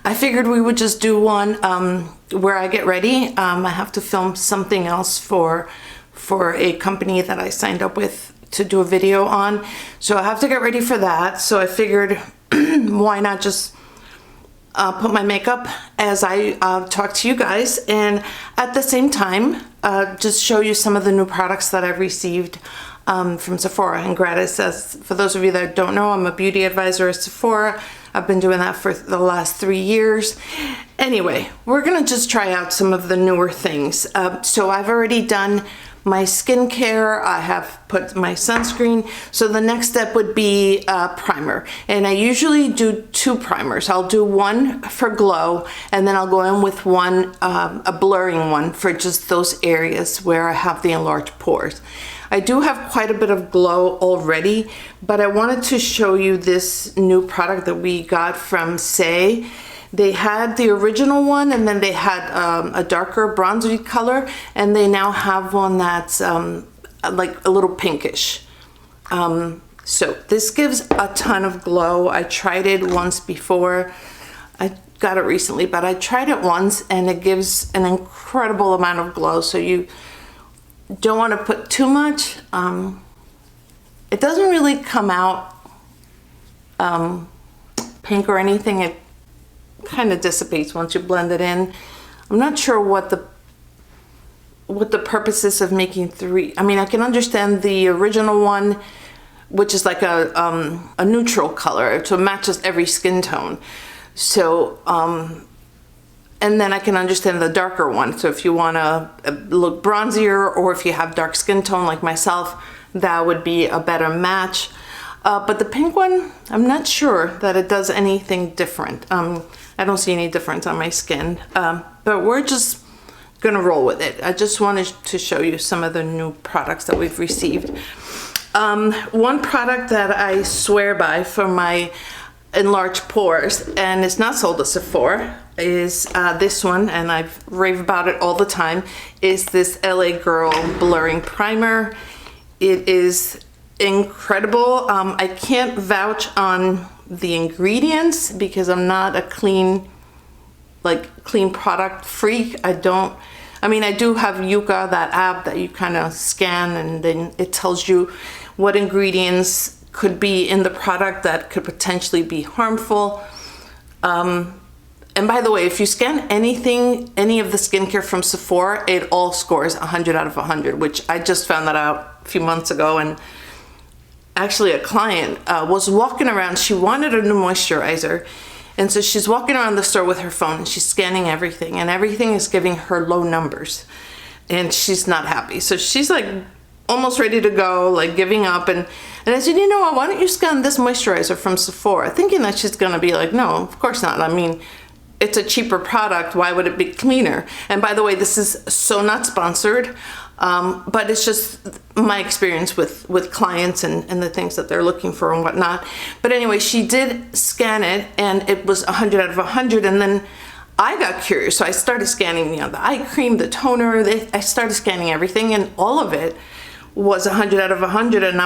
I figured we would just do one where I get ready. I have to film something else for a company that I signed up with to do a video on. So I have to get ready for that. So I figured why not just put my makeup as I talk to you guys, and at the same time just show you some of the new products that I've received from Sephora. And gratis, as for those of you that don't know, I'm a beauty advisor at Sephora. I've been doing that for the last 3 years. Anyway, we're gonna just try out some of the newer things. So I've already done my skincare, I have put my sunscreen. So the next step would be primer. And I usually do 2 primers. I'll do one for glow, and then I'll go in with one, a blurring one for just those areas where I have the enlarged pores. I do have quite a bit of glow already, but I wanted to show you this new product that we got from Say. They had the original one, and then they had a darker bronzy color, and they now have one that's like a little pinkish. So this gives a ton of glow. I tried it once before. I got it recently, but I tried it once and it gives an incredible amount of glow. So you don't want to put too much. It doesn't really come out pink or anything. It kind of dissipates once you blend it in. I'm not sure what the purpose is of making 3. I mean, I can understand the original one, which is like a neutral color, so it matches every skin tone. So and then I can understand the darker one. So if you want to look bronzier, or if you have dark skin tone like myself, that would be a better match. But the pink one, I'm not sure that it does anything different. I don't see any difference on my skin, but we're just gonna roll with it. I just wanted to show you some of the new products that we've received. One product that I swear by for my enlarged pores, and it's not sold at Sephora, is this one, and I've rave about it all the time, is this LA Girl Blurring Primer. It is incredible. I can't vouch on the ingredients because I'm not a clean product freak. I do have Yuka, that app that you kind of scan, and then it tells you what ingredients could be in the product that could potentially be harmful. And by the way, if you scan any of the skincare from Sephora, it all scores 100 out of 100, which I just found that out a few months ago. And actually a client was walking around, she wanted a new moisturizer, and so she's walking around the store with her phone and she's scanning everything, and everything is giving her low numbers, and she's not happy. So she's like almost ready to go, like giving up, and I said, you know what, why don't you scan this moisturizer from Sephora, thinking that she's gonna be like, no, of course not. I mean, it's a cheaper product, why would it be cleaner? And by the way, this is so not sponsored, but it's just my experience with clients and the things that they're looking for and whatnot. But anyway, she did scan it, and it was 100 out of 100, and then I got curious, so I started scanning, the eye cream, the toner, I started scanning everything, and all of it was 100 out of 100, and